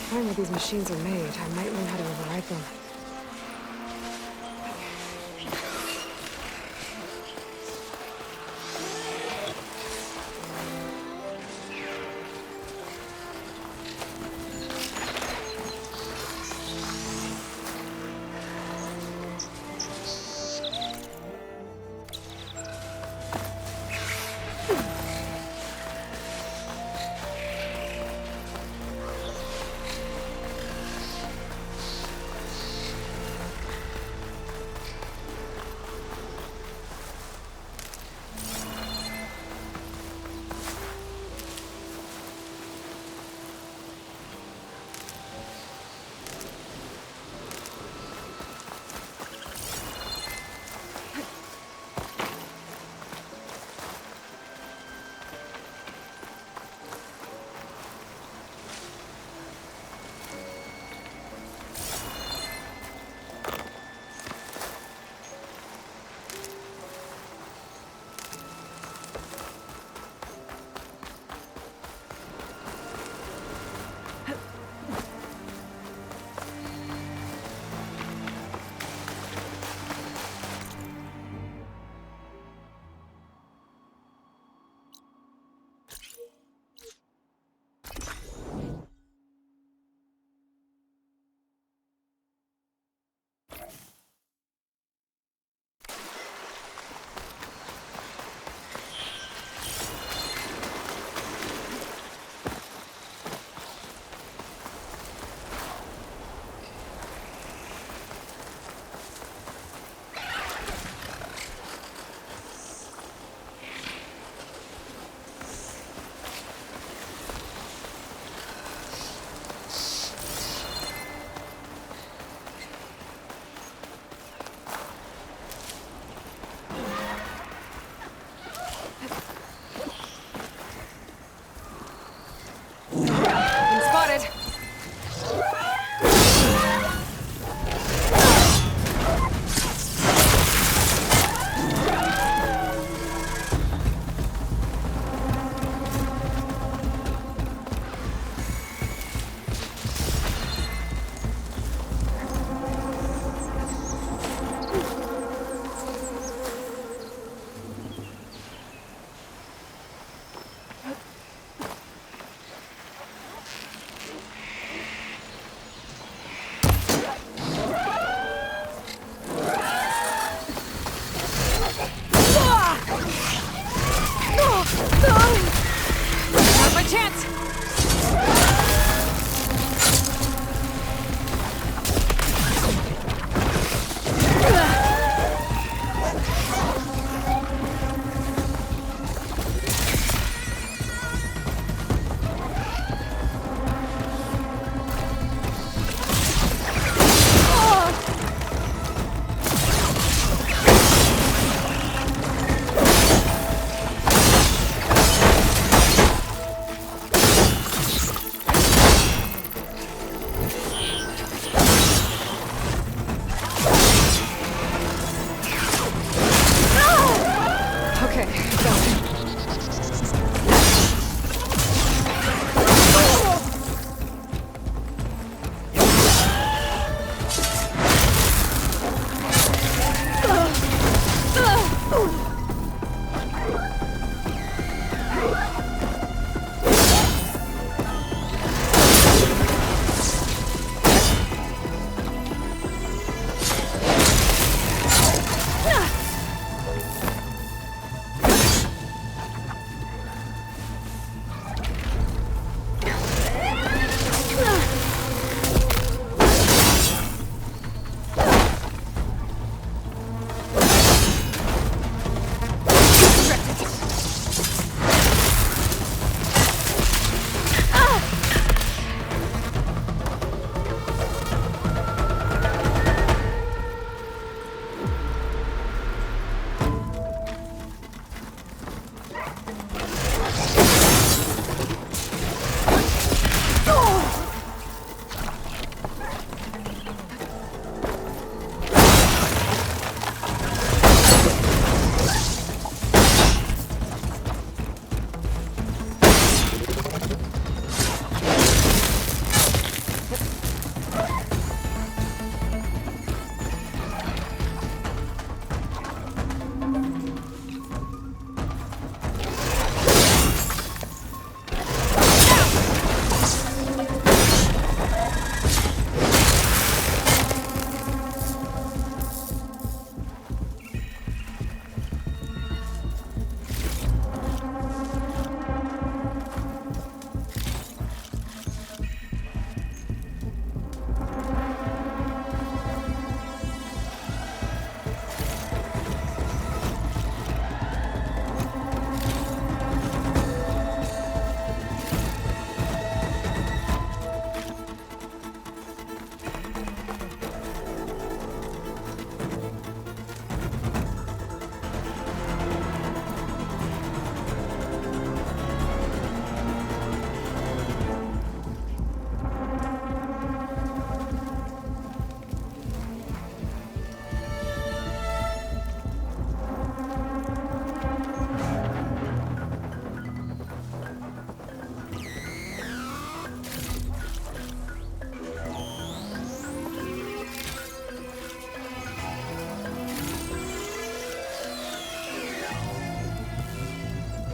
Find where these machines are made, I might learn how to override them.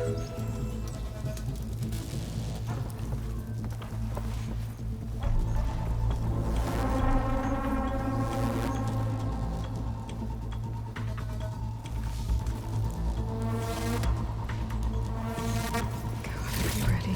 I'm ready.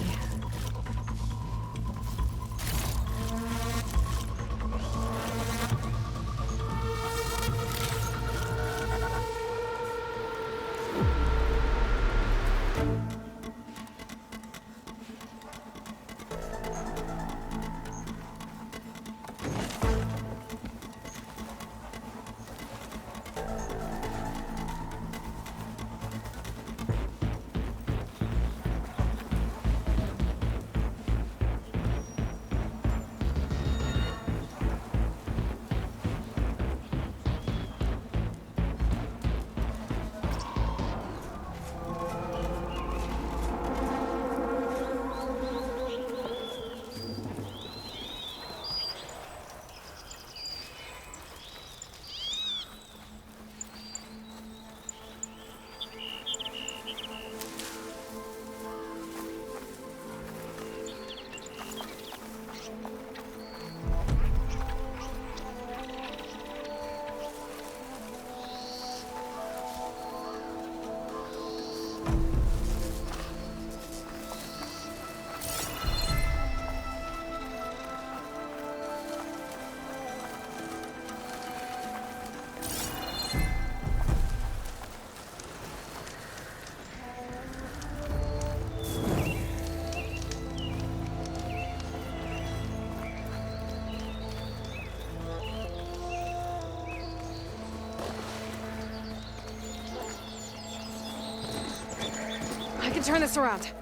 I can turn this around.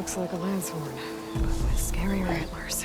Looks like a Lancehorn, but with scarier antlers.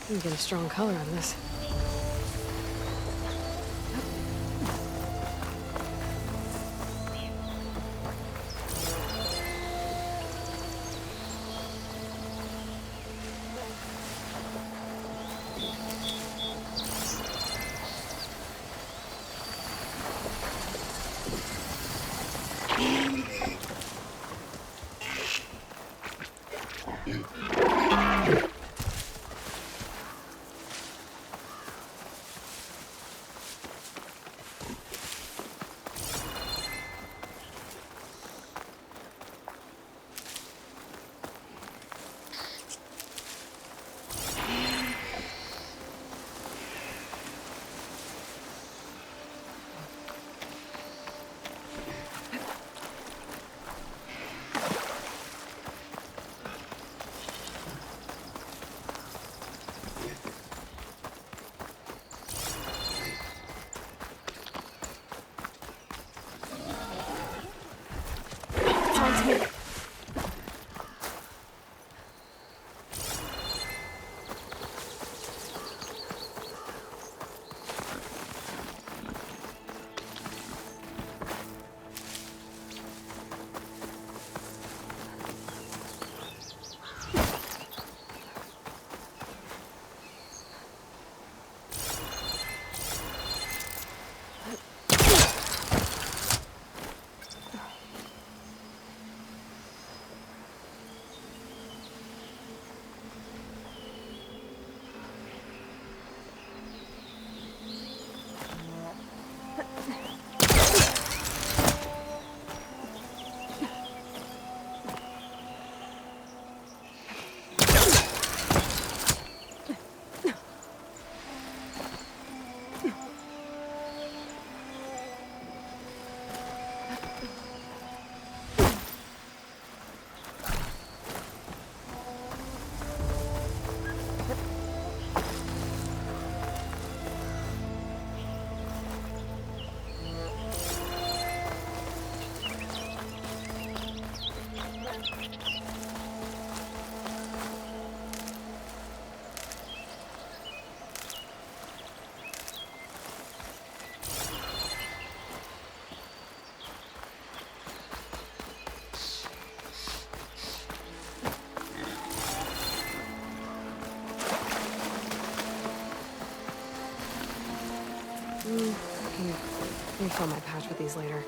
You get a strong color on this. I can refill my pouch with these later.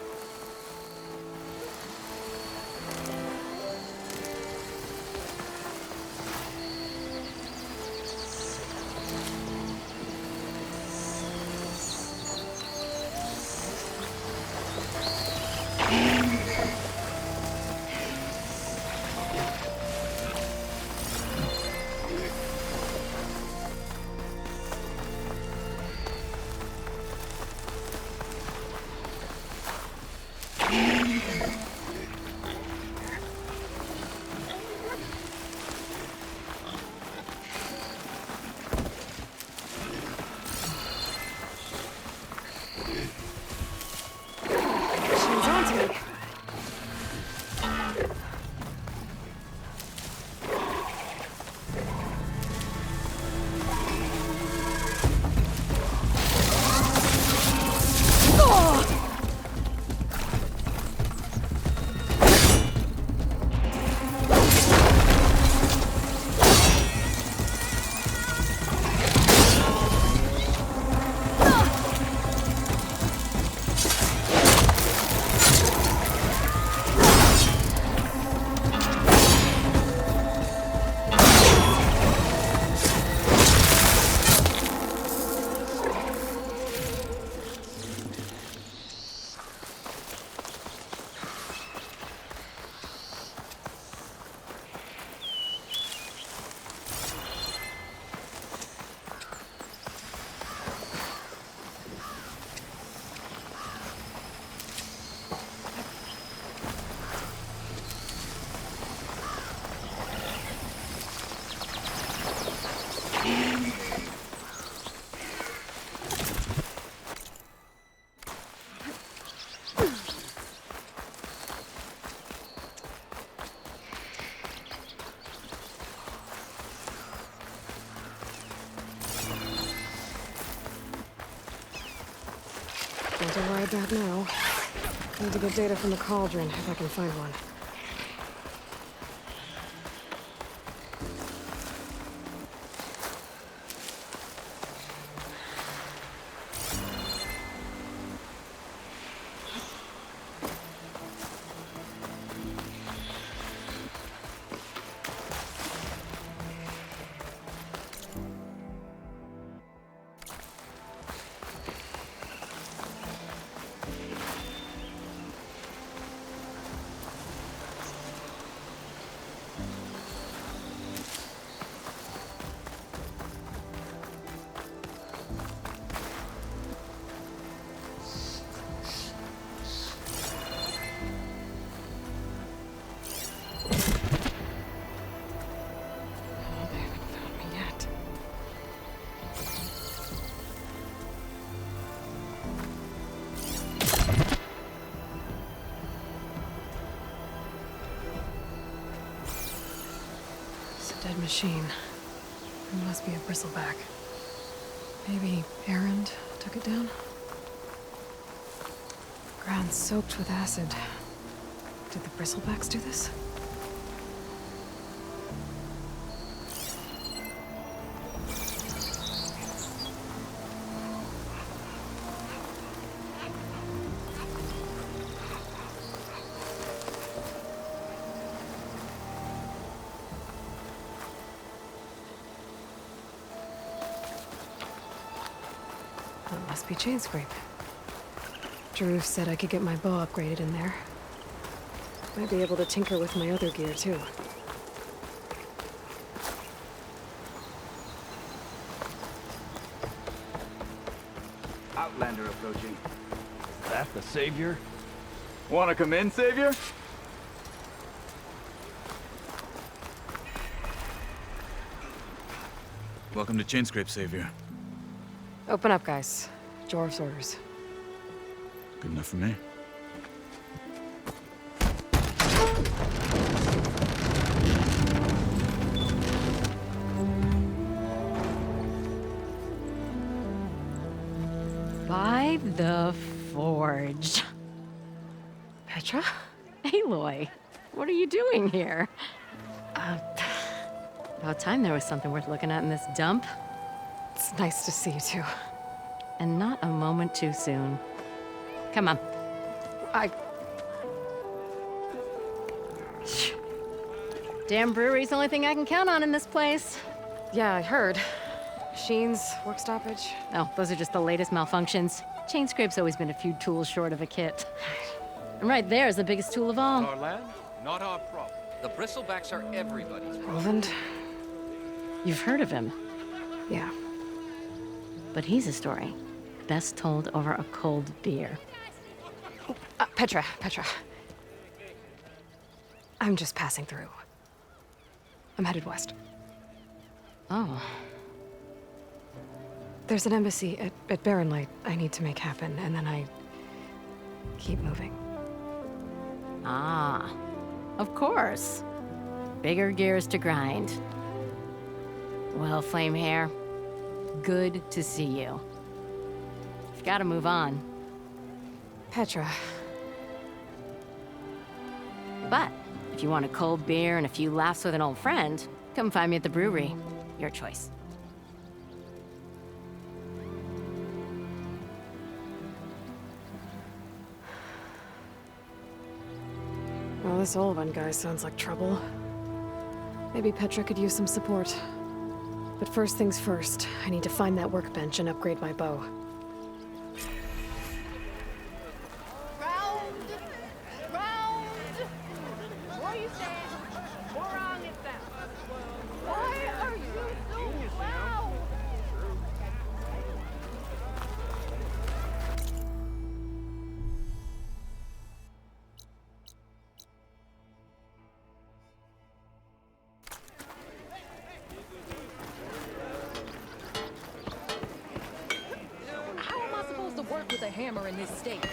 to ride that now. Need to get data from the cauldron, if I can find one. Dead machine. It must be a bristleback. Maybe Erend took it down? Ground soaked with acid. Did the bristlebacks do this? That must be Chainscrape. Jaruf said I could get my bow upgraded in there. Might be able to tinker with my other gear, too. Outlander approaching. Is that the Savior? Wanna come in, Savior? Welcome to Chainscrape, Savior. Open up, guys. Jorv's orders. Good enough for me. By the Forge. Petra? Aloy, what are you doing here? About time there was something worth looking at in this dump. It's nice to see you, too. And not a moment too soon. Come on. Damn brewery's the only thing I can count on in this place. Yeah, I heard. Machines, work stoppage. Oh, those are just the latest malfunctions. Chainscrape's always been a few tools short of a kit. And right there is the biggest tool of all. Our land, not our problem. The bristlebacks are everybody's problem. Roland? You've heard of him, Yeah. but he's a story best told over a cold beer. Petra. I'm just passing through. I'm headed west. Oh, There's an embassy at Barrenlight I need to make happen, and then I keep moving. ah, of course. Bigger gears to grind. Well, Flamehair, good to see you. You've got to move on. Petra. But if you want a cold beer and a few laughs with an old friend, come find me at the brewery. Your choice. Well, this Olvan guy sounds like trouble. Maybe Petra could use some support. But first things first, I need to find that workbench and upgrade my bow. Round! What are you saying? What's wrong with them? Why are you so loud? How am I supposed to work with a hammer in this state?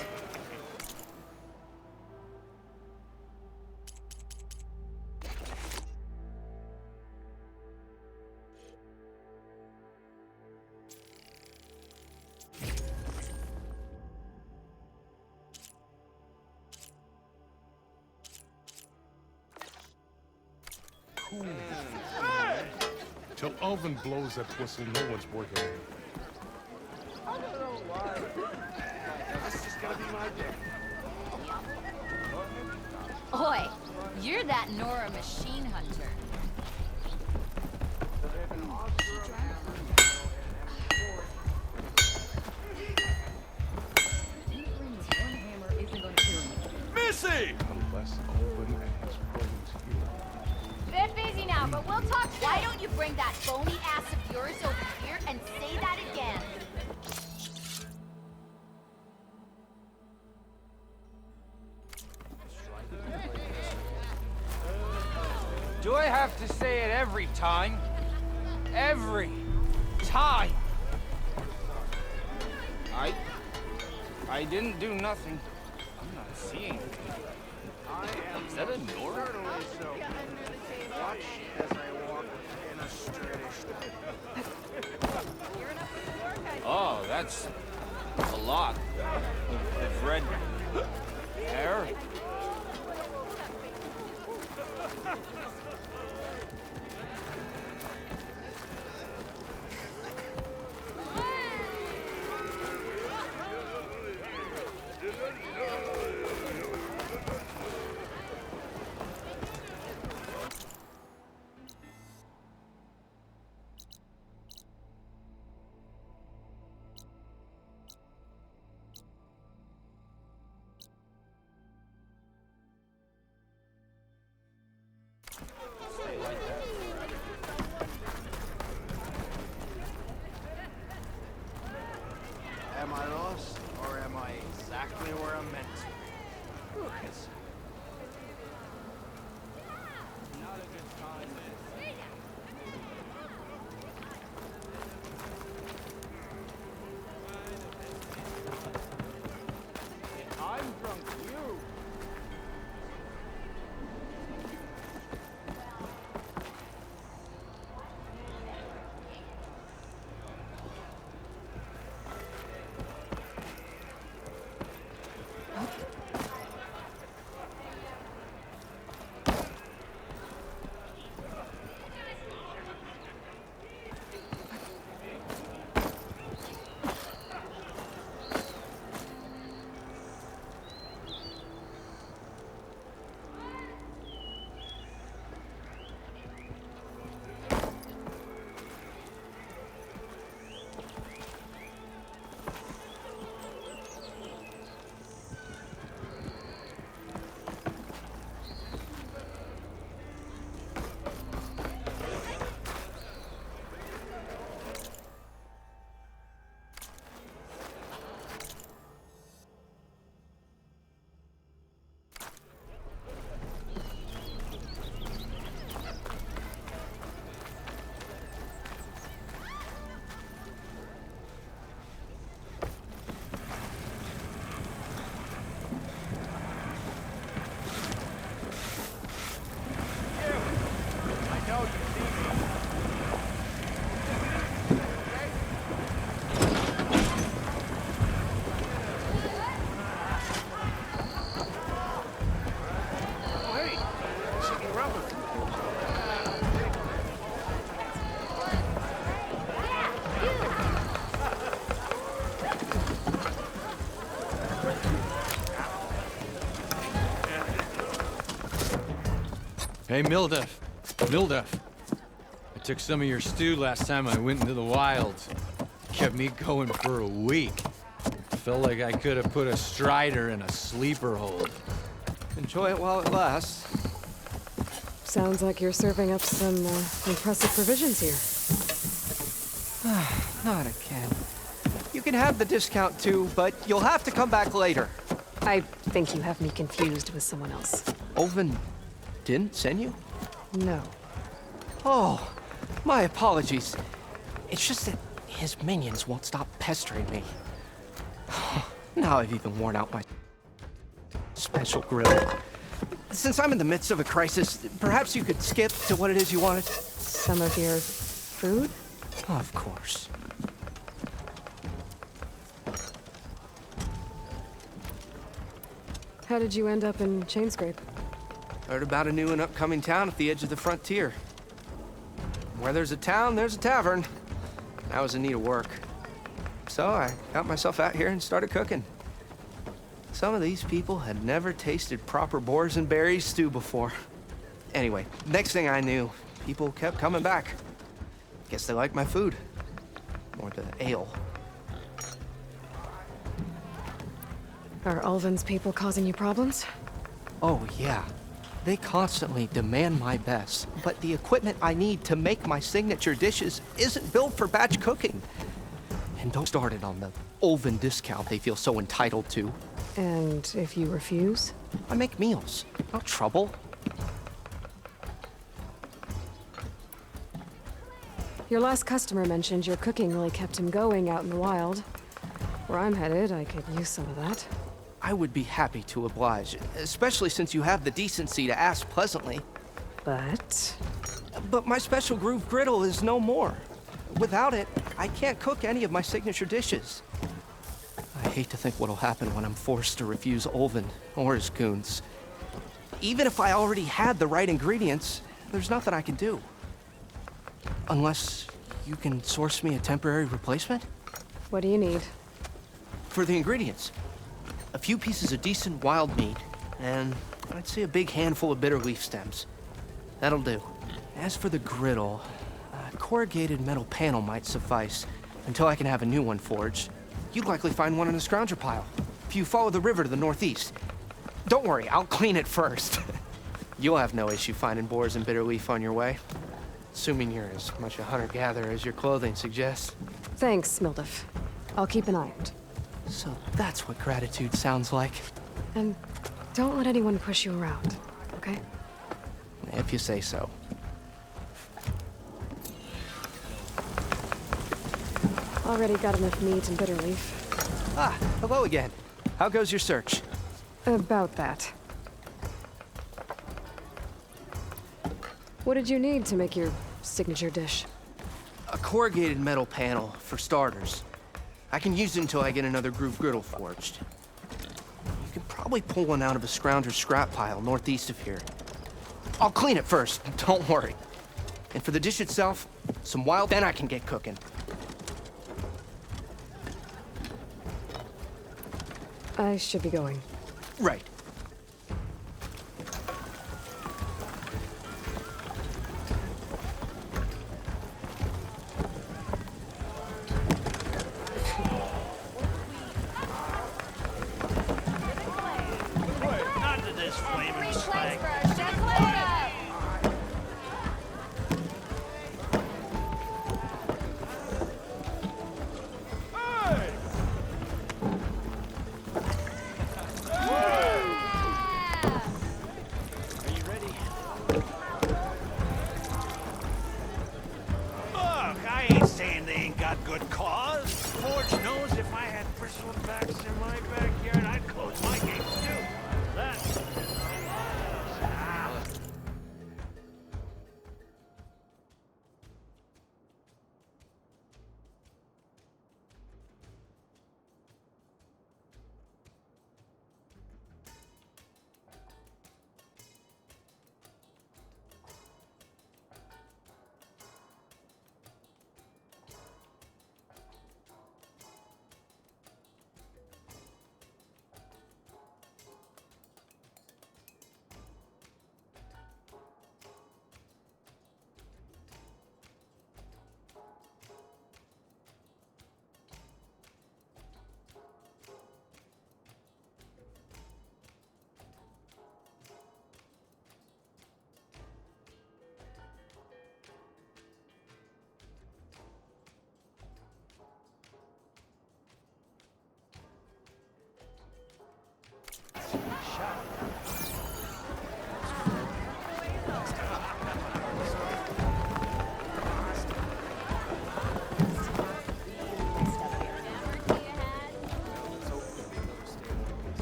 Till Alvin blows that whistle, no one's working. Oi, you're that Nora machine hunter. Missy! Unless Alvin and his friends here. Bit busy now, but we'll talk. Why don't you bring that phony ass of yours over here and say that again? Do I have to say it every time? Every time! I didn't do nothing. I'm not seeing anything. Is that a Nora? Oh, that's a lot of red hair. Am I lost, or am I exactly where I'm meant to? Lucas. Not a good time, man. I'm drunk, you. Hey, Mildef. Mildef. I took some of your stew last time I went into the wilds. Kept me going for a week. Felt like I could have put a strider in a sleeper hold. Enjoy it while it lasts. Sounds like you're serving up some impressive provisions here. Not again. You can have the discount too, but you'll have to come back later. I think you have me confused with someone else. Olvin didn't send you? No. Oh, my apologies. It's just that his minions won't stop pestering me. Now I've even worn out my special grill. Since I'm in the midst of a crisis, perhaps you could skip to what it is you wanted? Some of your food? Of course. How did you end up in Chainscrape? Heard about a new and upcoming town at the edge of the frontier. where there's a town, there's a tavern. I was in need of work. So I got myself out here and started cooking. Some of these people had never tasted proper boars and berries stew before. Anyway, next thing I knew, people kept coming back. Guess they liked my food. Or the ale. Are Ulvin's people causing you problems? Oh, yeah. They constantly demand my best, but the equipment I need to make my signature dishes isn't built for batch cooking. And don't start it on the Ulvin discount they feel so entitled to. And if you refuse? I make meals, not trouble. Your last customer mentioned your cooking really kept him going out in the wild. Where I'm headed, I could use some of that. I would be happy to oblige, especially since you have the decency to ask pleasantly. But my special groove griddle is no more. Without it, I can't cook any of my signature dishes. I hate to think what'll happen when I'm forced to refuse Ulvin or his goons. Even if I already had the right ingredients, there's nothing I can do. Unless you can source me a temporary replacement? what do you need? For the ingredients, a few pieces of decent wild meat, and I'd say a big handful of bitter leaf stems. That'll do. As for the griddle, a corrugated metal panel might suffice until I can have a new one forged. You'd likely find one in the scrounger pile, if you follow the river to the northeast. Don't worry, I'll clean it first. You'll have no issue finding boars and bitter leaf on your way. Assuming you're as much a hunter-gatherer as your clothing suggests. Thanks, Mildef. I'll keep an eye out. So that's what gratitude sounds like. And don't let anyone push you around, okay? If you say so. Already got enough meat and bitter leaf. Ah, hello again. How goes your search? About that. What did you need to make your signature dish? A corrugated metal panel, for starters. I can use it until I get another groove griddle forged. You can probably pull one out of a scrounger's scrap pile northeast of here. I'll clean it first, don't worry. And for the dish itself, some wild, then I can get cooking. I should be going. Right. Not to this flaming slag. Look, I ain't saying they ain't got good cause. Forge knows if I had bristlebacks in my backyard, I'd close my gates too. That.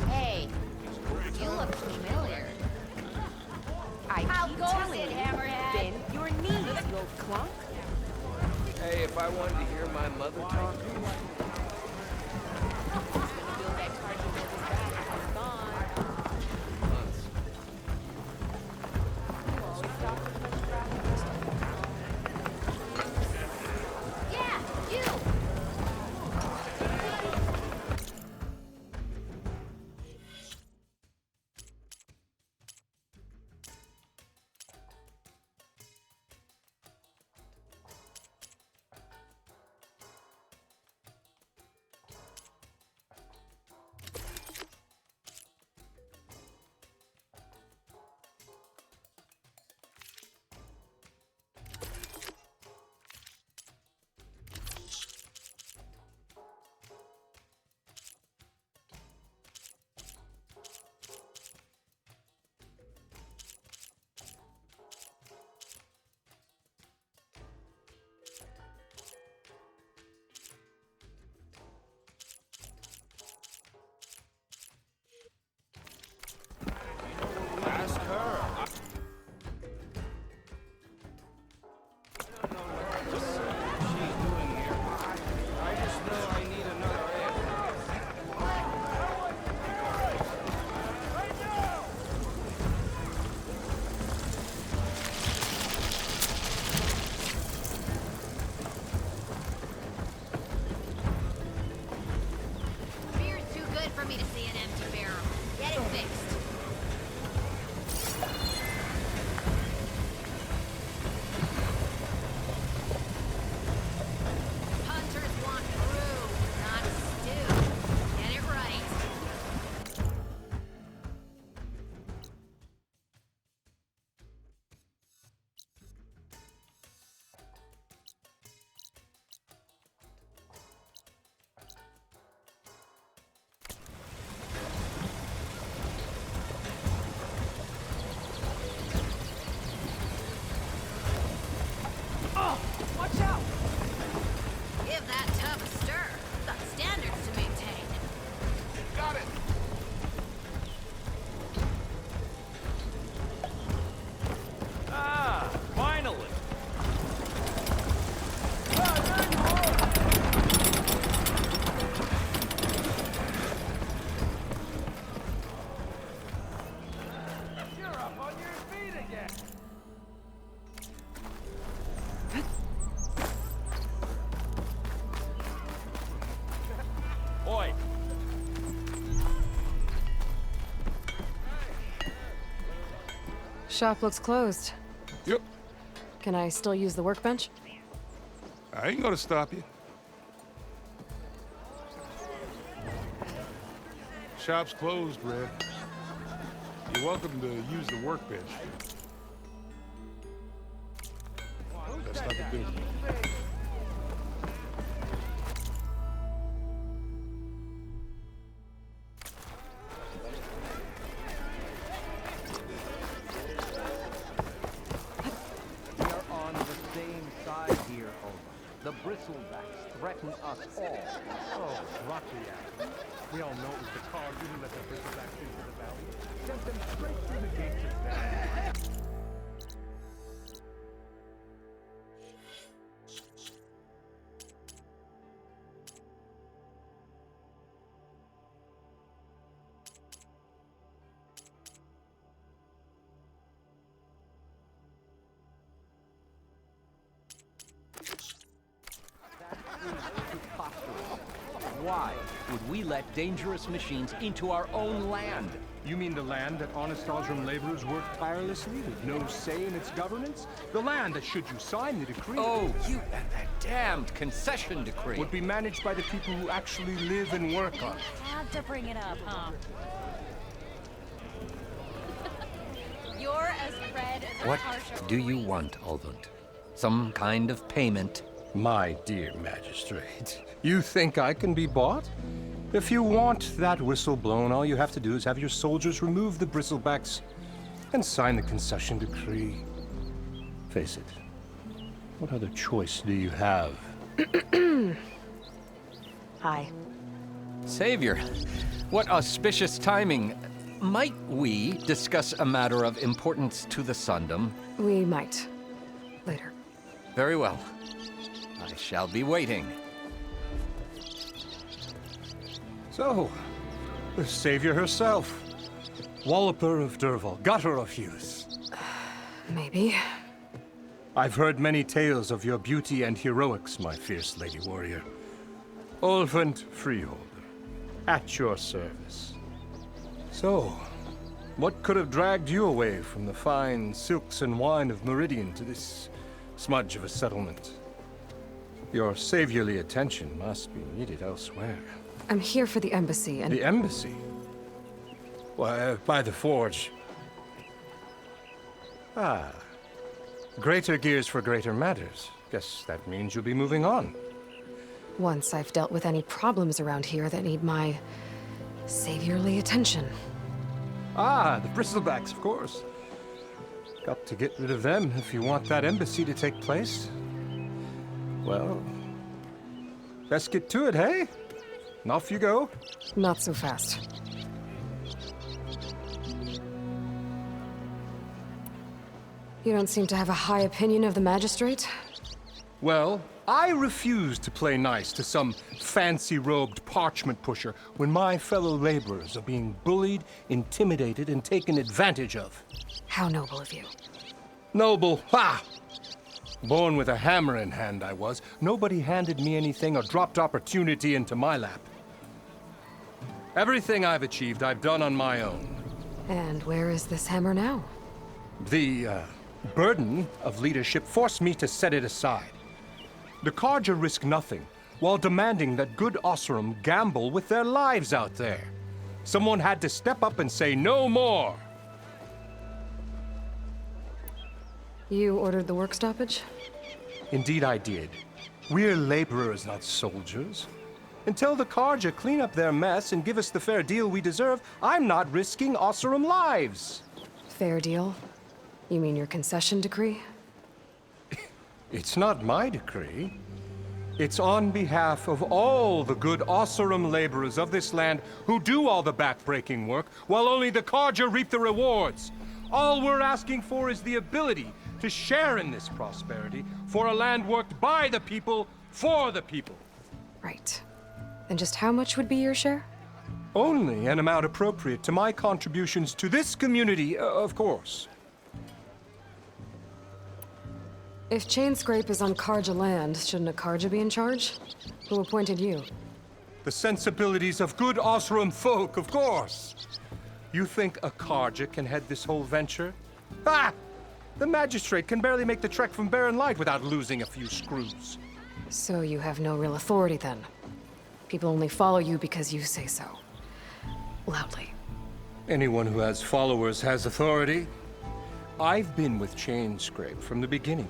Hey, you look familiar. How goes it, Hammerhead? Bend your knees, you old clunk. Hey, if I wanted to hear my mother talk, Shop looks closed. Yep. Can I still use the workbench? I ain't gonna stop you. Shop's closed, Red. You're welcome to use the workbench. That's not the business. We are on the same side here, Olga. The bristlebacks threaten us all. Oh, drop the act. We all know it was the Carja who let the bristlebacks into the valley. Sent them straight through the gates of Valley. Why would we let dangerous machines into our own land? You mean the land that honest Osram laborers work tirelessly with no say in its governance? The land that, should you sign the decree... Oh, you and that damned concession decree. ...would be managed by the people who actually live and work on it. Had to bring it up, huh? You're as red as a What Carja do you race. want, Ulvund? Some kind of payment? My dear magistrate, you think I can be bought? If you want that whistle blown, all you have to do is have your soldiers remove the bristlebacks and sign the concession decree. Face it, what other choice do you have? Hi. Savior, what auspicious timing. Might we discuss a matter of importance to the Sundom? We might. Later. Very well. I shall be waiting. So, the savior herself. Walloper of Derval, gutter of youth. Maybe. I've heard many tales of your beauty and heroics, my fierce lady warrior. Ulvund Freeholder, at your service. So, what could have dragged you away from the fine silks and wine of Meridian to this smudge of a settlement? Your saviorly attention must be needed elsewhere. I'm here for the embassy and... The embassy? Why, by the forge. Ah. Greater gears for greater matters. Guess that means you'll be moving on. Once I've dealt with any problems around here that need my saviorly attention. Ah, the bristlebacks, of course. Got to get rid of them if you want that embassy to take place. Well, let's get to it, hey? And off you go. Not so fast. You don't seem to have a high opinion of the magistrate? Well, I refuse to play nice to some fancy-robed parchment pusher when my fellow laborers are being bullied, intimidated, and taken advantage of. How noble of you. Noble, ha! Born with a hammer in hand, I was. Nobody handed me anything or dropped opportunity into my lap. Everything I've achieved, I've done on my own. And where is this hammer now? The, burden of leadership forced me to set it aside. The Carja risk nothing, while demanding that good Osram gamble with their lives out there. Someone had to step up and say no more. You ordered the work stoppage? Indeed I did. We're laborers, not soldiers. Until the Carja clean up their mess and give us the fair deal we deserve, I'm not risking Osram lives. Fair deal? You mean your concession decree? It's not my decree. It's on behalf of all the good Osram laborers of this land who do all the backbreaking work, while only the Carja reap the rewards. All we're asking for is the ability to share in this prosperity for a land worked by the people, for the people. Right. And just how much would be your share? Only an amount appropriate to my contributions to this community, of course. If Chainscrape is on Carja land, shouldn't a Carja be in charge? Who appointed you? The sensibilities of good Osram folk, of course. You think a Carja can head this whole venture? Ah! The magistrate can barely make the trek from Barren Light without losing a few screws. So you have no real authority then? People only follow you because you say so. Loudly. Anyone who has followers has authority. I've been with Chainscrape from the beginning.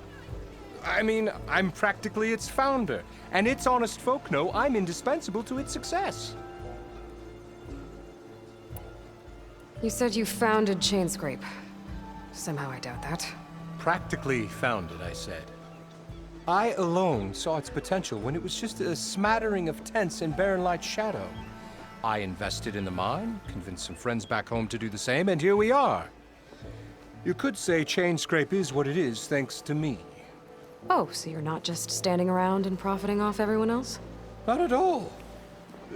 I mean, I'm practically its founder, and its honest folk know I'm indispensable to its success. You said you founded Chainscrape. Somehow I doubt that. Practically founded, I said. I alone saw its potential when it was just a smattering of tents in Barren Light's shadow. I invested in the mine, convinced some friends back home to do the same, and here we are. You could say Chainscrape is what it is thanks to me. Oh, so you're not just standing around and profiting off everyone else? Not at all.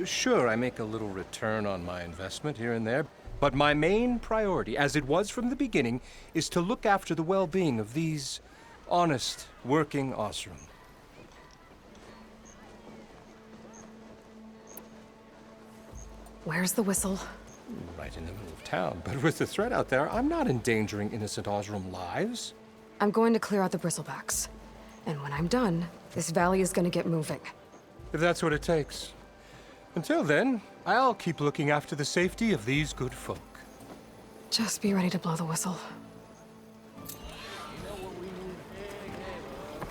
Sure, I make a little return on my investment here and there, but my main priority, as it was from the beginning, is to look after the well-being of these honest, working Osram. Where's the whistle? Right in the middle of town, but with the threat out there, I'm not endangering innocent Osram lives. I'm going to clear out the bristlebacks. And when I'm done, this valley is going to get moving. If that's what it takes. Until then, I'll keep looking after the safety of these good folk. Just be ready to blow the whistle.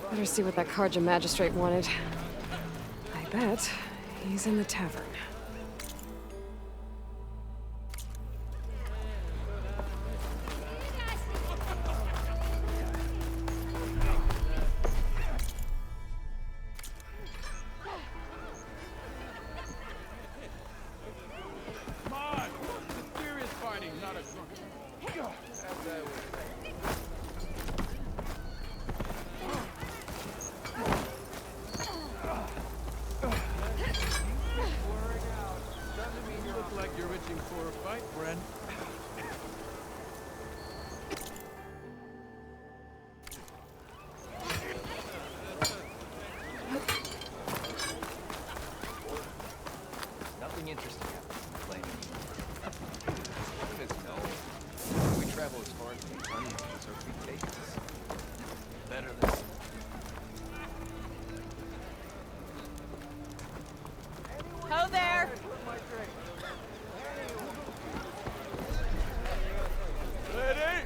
Better see what that Carja magistrate wanted. I bet he's in the tavern. Nothing interesting happens in the plane. We travel as far as the onions or free tastes. Better than. Ho there! Lady!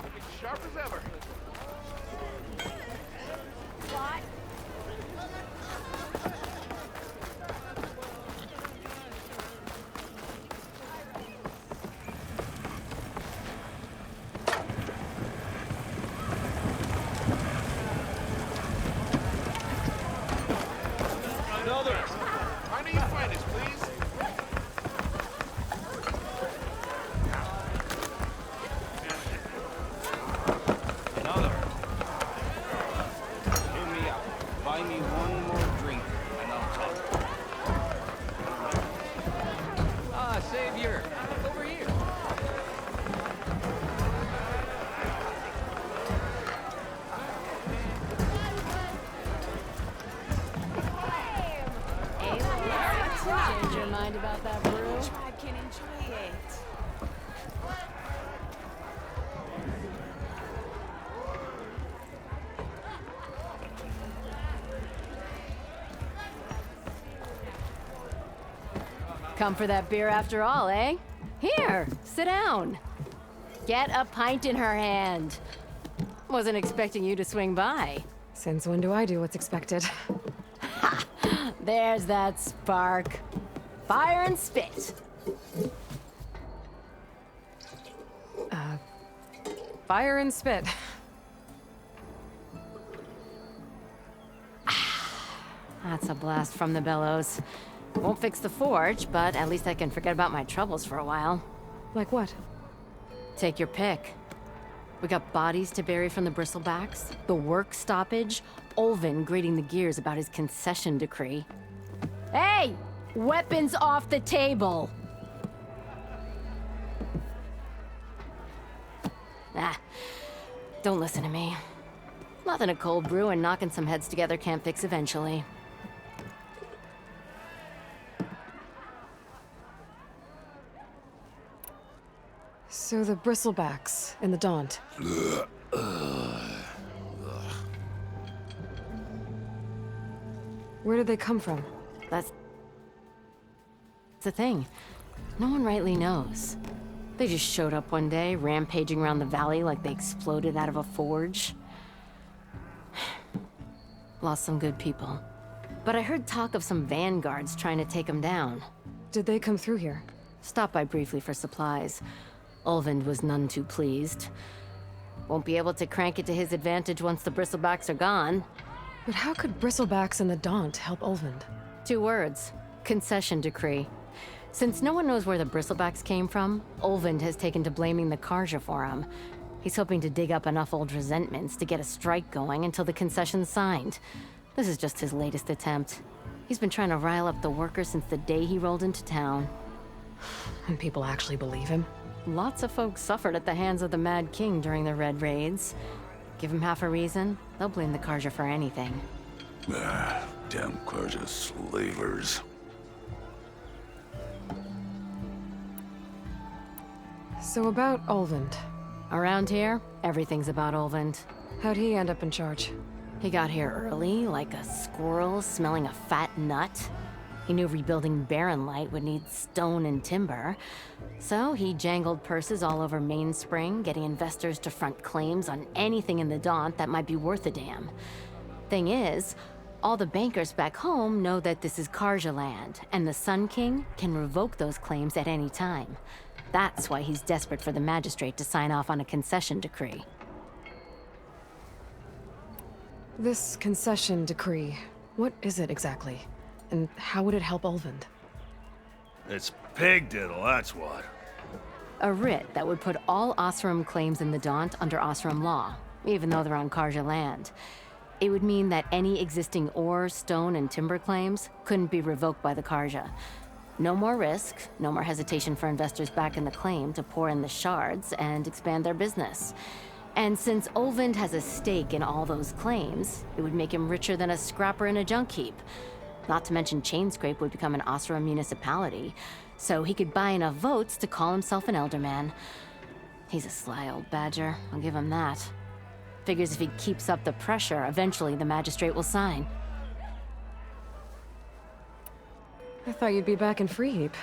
Looking sharp as ever. What? Another. Find your finest, please. Another. Hear me out. Buy me one more drink, and I'll talk. Ah, Savior! Over here! Change your mind about that brew? I can enjoy it. Come for that beer after all, eh? Here, sit down. Get a pint in her hand. Wasn't expecting you to swing by. Since when do I do what's expected? There's that spark. Fire and spit. Fire and spit. That's a blast from the bellows. Won't fix the forge, but at least I can forget about my troubles for a while. Like what? Take your pick. We got bodies to bury from the bristlebacks, the work stoppage, Olvin grating the gears about his concession decree. Hey! Weapons off the table! Ah, don't listen to me. Nothing a cold brew and knocking some heads together can't fix eventually. So the bristlebacks in the Daunt. Where did they come from? That's the thing. No one rightly knows. They just showed up one day, rampaging around the valley like they exploded out of a forge. Lost some good people. But I heard talk of some vanguards trying to take them down. Did they come through here? Stopped by briefly for supplies. Ulvund was none too pleased. Won't be able to crank it to his advantage once the bristlebacks are gone. But how could bristlebacks and the Daunt help Ulvund? 2 words. Concession decree. Since no one knows where the bristlebacks came from, Ulvund has taken to blaming the Karja for them. He's hoping to dig up enough old resentments to get a strike going until the concession's signed. This is just his latest attempt. He's been trying to rile up the workers since the day he rolled into town. And people actually believe him? Lots of folks suffered at the hands of the Mad King during the Red Raids. Give him half a reason, they'll blame the Karja for anything. Damn Karja slavers. So about Ulvund. Around here, everything's about Ulvund. How'd he end up in charge? He got here early, like a squirrel smelling a fat nut. He knew rebuilding Barren Light would need stone and timber. So he jangled purses all over Mainspring, getting investors to front claims on anything in the Daunt that might be worth a damn. Thing is, all the bankers back home know that this is Karja land, and the Sun King can revoke those claims at any time. That's why he's desperate for the magistrate to sign off on a concession decree. This concession decree, what is it exactly? And how would it help Ulvund? It's pig diddle, that's what. A writ that would put all Osram claims in the Daunt under Osram law, even though they're on Karja land. It would mean that any existing ore, stone, and timber claims couldn't be revoked by the Karja. No more risk, no more hesitation for investors back in the claim to pour in the shards and expand their business. And since Ulvund has a stake in all those claims, it would make him richer than a scrapper in a junk heap. Not to mention Chainscrape would become an Osram municipality, so he could buy enough votes to call himself an Elderman. He's a sly old badger, I'll give him that. Figures if he keeps up the pressure, eventually the magistrate will sign. I thought you'd be back in Freeheap.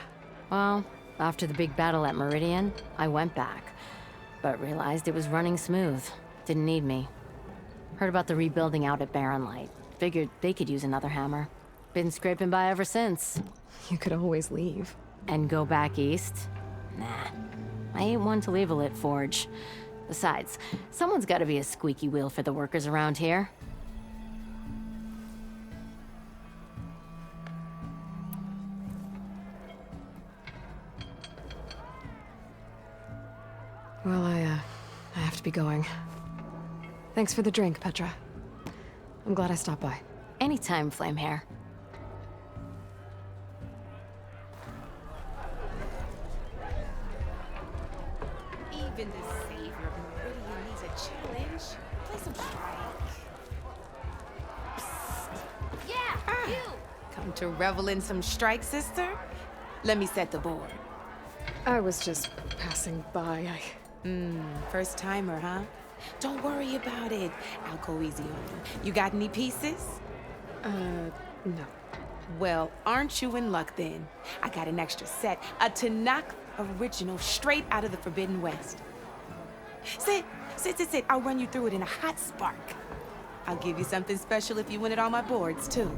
Well, after the big battle at Meridian, I went back, but realized it was running smooth. Didn't need me. Heard about the rebuilding out at Barren Light. Figured they could use another hammer. Been scraping by ever since. You could always leave. And go back east? Nah. I ain't one to leave a lit forge. Besides, someone's gotta be a squeaky wheel for the workers around here. Well, I have to be going. Thanks for the drink, Petra. I'm glad I stopped by. Anytime, Flamehair. Even the savior of Meridian needs a challenge. Play some strike. Yeah, you! Come to revel in some strike, sister? Let me set the board. I was just passing by. First timer, huh? Don't worry about it. I'll go easy on you. You got any pieces? No. Well, aren't you in luck then? I got an extra set, a Tanakh original straight out of the Forbidden West. Sit. I'll run you through it in a hot spark. I'll give you something special if you win it on my boards, too.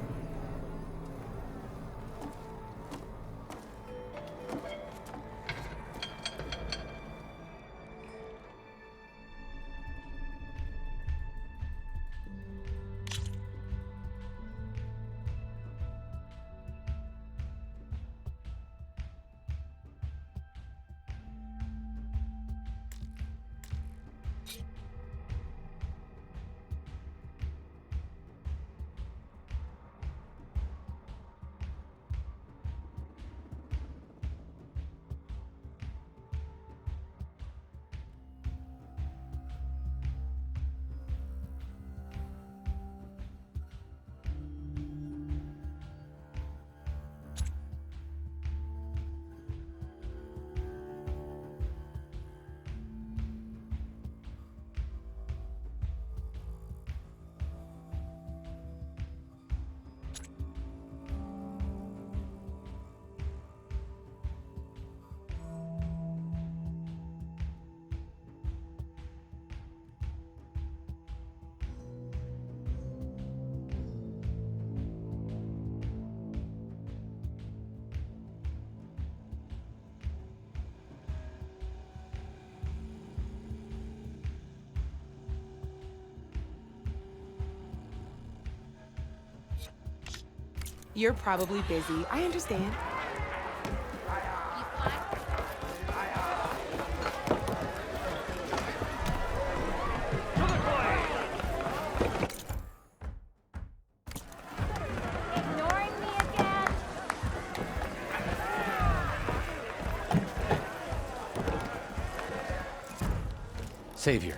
You're probably busy. I understand. Ignoring me again? Savior,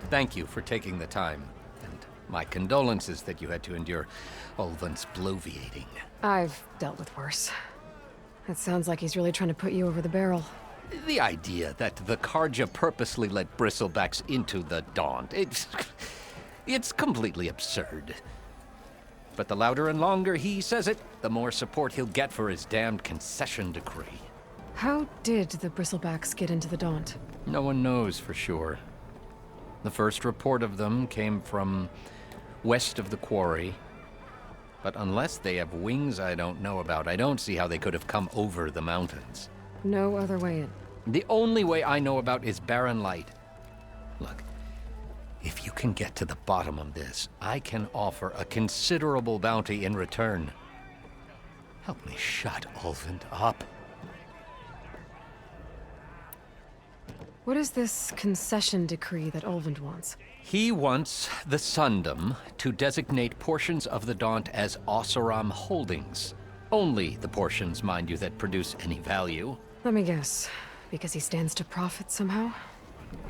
thank you for taking the time. And my condolences that you had to endure Ulvin's bloviating. I've dealt with worse. It sounds like he's really trying to put you over the barrel. The idea that the Karja purposely let bristlebacks into the Daunt, it's completely absurd. But the louder and longer he says it, the more support he'll get for his damned concession decree. How did the Bristlebacks get into the Daunt? No one knows for sure. The first report of them came from west of the quarry. But unless they have wings I don't know about, I don't see how they could have come over the mountains. No other way in. The only way I know about is Barren Light. Look, if you can get to the bottom of this, I can offer a considerable bounty in return. Help me shut Ulvund up. What is this concession decree that Ulvund wants? He wants the Sundom to designate portions of the Daunt as Oseram holdings. Only the portions, mind you, that produce any value. Let me guess. Because he stands to profit somehow?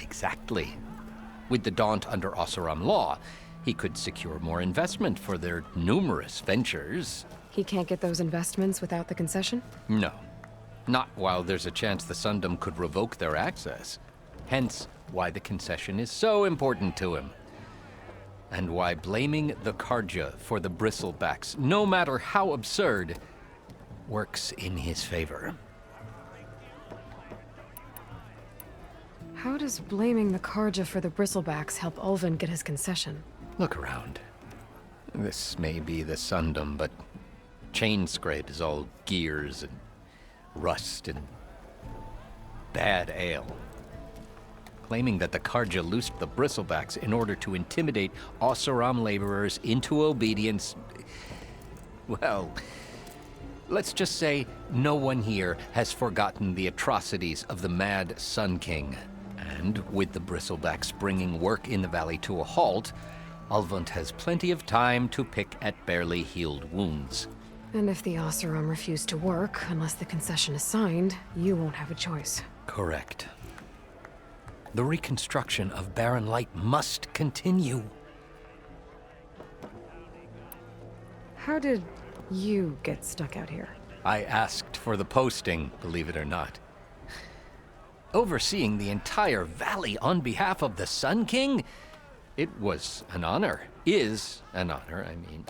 Exactly. With the Daunt under Oseram law, he could secure more investment for their numerous ventures. He can't get those investments without the concession? No. Not while there's a chance the Sundom could revoke their access. Hence, why the concession is so important to him. And why blaming the Karja for the Bristlebacks, no matter how absurd, works in his favor. How does blaming the Karja for the Bristlebacks help Ulvund get his concession? Look around. This may be the Sundom, but Chainscrape is all gears and rust and bad ale. Claiming that the Karja loosed the Bristlebacks in order to intimidate Oseram laborers into obedience. Well, let's just say no one here has forgotten the atrocities of the Mad Sun King. And with the Bristlebacks bringing work in the valley to a halt, Ulvund has plenty of time to pick at barely healed wounds. And if the Oseram refuse to work, unless the concession is signed, you won't have a choice. Correct. The reconstruction of Barren Light must continue. How did you get stuck out here? I asked for the posting, believe it or not. Overseeing the entire valley on behalf of the Sun King? It was an honor. Is an honor, I mean.